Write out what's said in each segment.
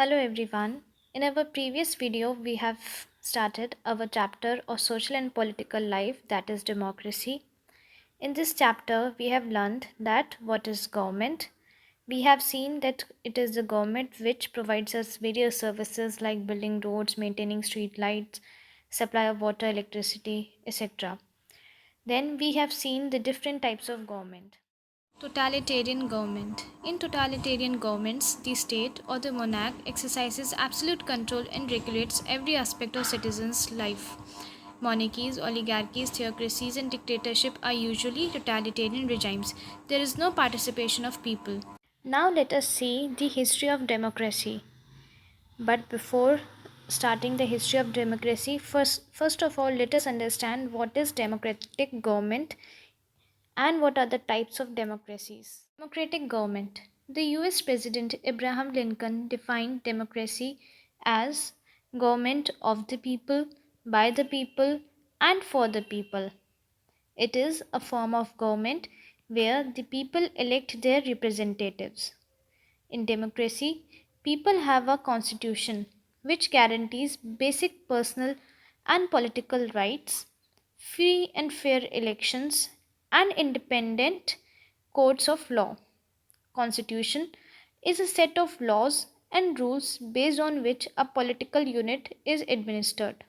Hello everyone. In our previous video, we have started our chapter of social and political life, that is democracy. In this chapter, we have learned that what is government. We have seen that it is the government which provides us various services like building roads, maintaining street lights, supply of water, electricity, etc. Then we have seen the different types of government. Totalitarian government. In totalitarian governments, the state or the monarch exercises absolute control and regulates every aspect of citizens' life. Monarchies, oligarchies, theocracies, and dictatorship are usually totalitarian regimes. There is no participation of people. Now let us see the history of democracy. But before starting the history of democracy, first of all, let us understand what is democratic government and what are the types of democracies? Democratic government. The US President Abraham Lincoln defined democracy as government of the people, by the people, and for the people. It is a form of government where the people elect their representatives. In democracy, people have a constitution which guarantees basic personal and political rights, free and fair elections, and independent courts of law. Constitution is a set of laws and rules based on which a political unit is administered.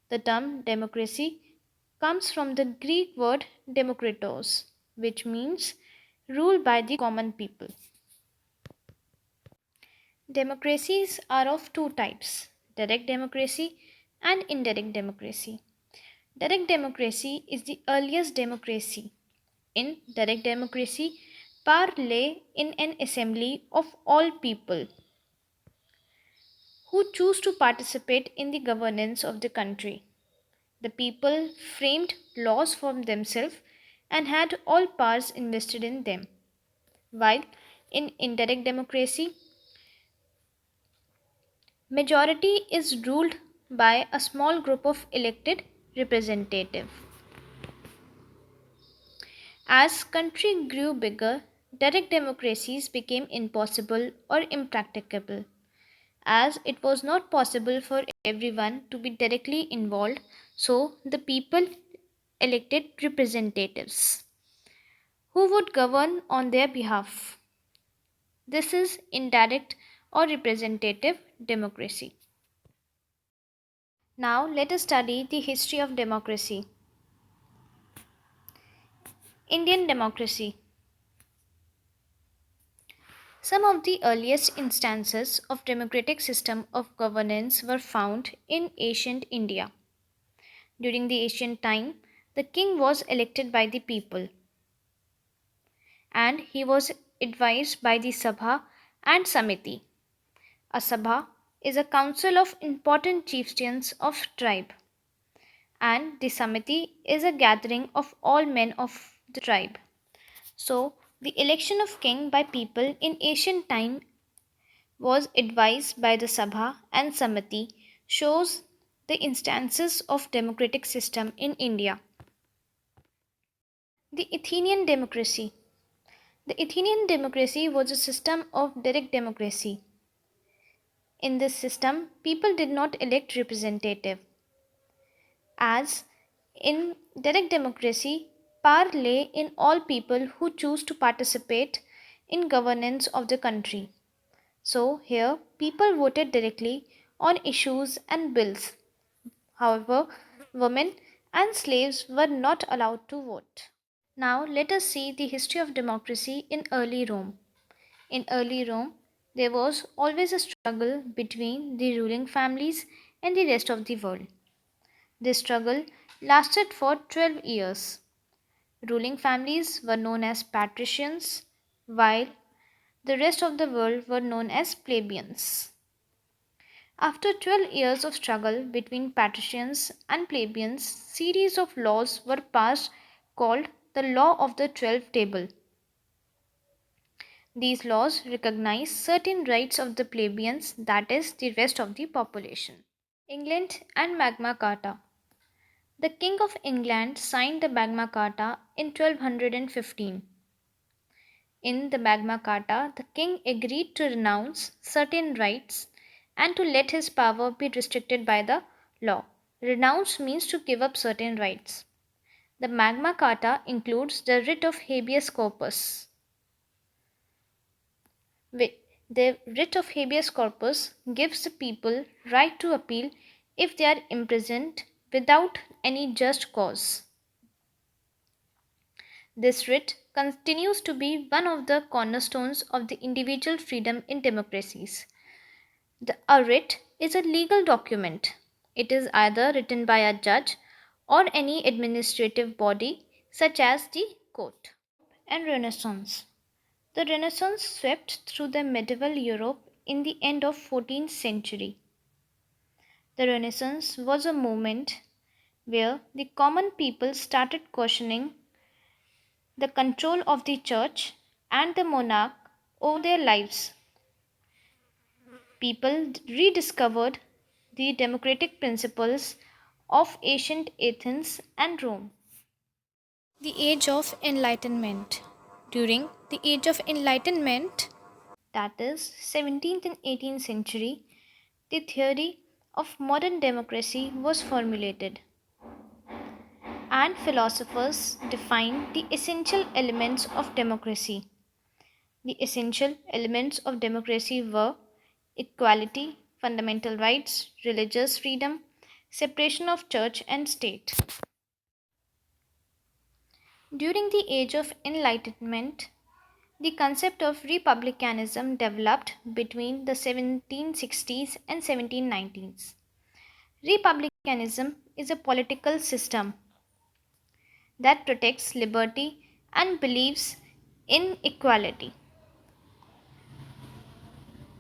The term democracy comes from the Greek word demokratos, which means rule by the common people. Democracies are of two types, direct democracy and indirect democracy. Direct democracy is the earliest democracy. In direct democracy, power lay in an assembly of all people who choose to participate in the governance of the country. The people framed laws for themselves and had all powers invested in them. While in indirect democracy, majority is ruled by a small group of elected representatives. As country grew bigger, direct democracies became impossible or impracticable, as it was not possible for everyone to be directly involved, so the people elected representatives who would govern on their behalf. This is indirect or representative democracy. Now let us study the history of democracy. Indian democracy. Some of the earliest instances of democratic system of governance were found in ancient India. During the ancient time, the king was elected by the people and he was advised by the Sabha and Samiti. A Sabha is a council of important chieftains of tribe and the Samiti is a gathering of all men of the tribe. So, the election of king by people in ancient time was advised by the Sabha and Samiti shows the instances of democratic system in India. The Athenian democracy. The Athenian democracy was a system of direct democracy. In this system, people did not elect representative. As in direct democracy, power lay in all people who choose to participate in governance of the country. So here people voted directly on issues and bills. However, women and slaves were not allowed to vote. Now let us see the history of democracy in early Rome. In early Rome, there was always a struggle between the ruling families and the rest of the world. This struggle lasted for 12 years. Ruling families were known as patricians, while the rest of the world were known as plebeians. After 12 years of struggle between patricians and plebeians, series of laws were passed called the Law of the Twelve Table. These laws recognize certain rights of the plebeians, that is, the rest of the population. England and Magna Carta. The King of England signed the Magna Carta in 1215. in the Magna Carta, the king agreed to renounce certain rights and to let his power be restricted by the law. Renounce means to give up certain rights. The Magna Carta includes the writ of habeas corpus. The writ of habeas corpus gives the people right to appeal if they are imprisoned without any just cause. This writ continues to be one of the cornerstones of the individual freedom in democracies. A writ is a legal document. It is either written by a judge or any administrative body, such as the court. And Renaissance. The Renaissance swept through the medieval Europe in the end of 14th century. The Renaissance was a moment where the common people started questioning the control of the church and the monarch over their lives. People rediscovered the democratic principles of ancient Athens and Rome. The Age of Enlightenment. During the Age of Enlightenment, that is 17th and 18th century, the theory of modern democracy was formulated, and philosophers defined the essential elements of democracy. The essential elements of democracy were equality, fundamental rights, religious freedom, separation of church and state. During the Age of Enlightenment, the concept of republicanism developed between the 1760s and 1790s. Republicanism is a political system that protects liberty and believes in equality.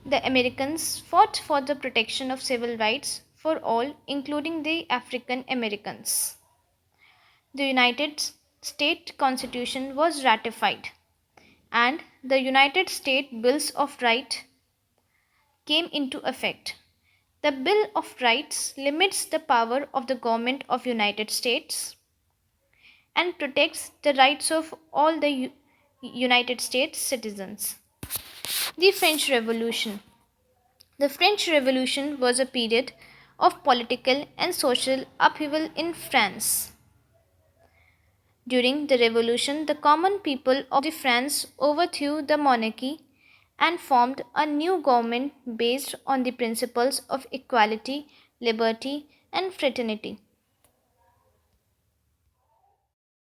The Americans fought for the protection of civil rights for all, including the African Americans. The United States Constitution was ratified, and the United States Bills of Rights came into effect. The Bill of Rights limits the power of the government of United States and protects the rights of all the United States citizens. The French Revolution. The French Revolution was a period of political and social upheaval in France. During the revolution, the common people of the France overthrew the monarchy and formed a new government based on the principles of equality, liberty, and fraternity.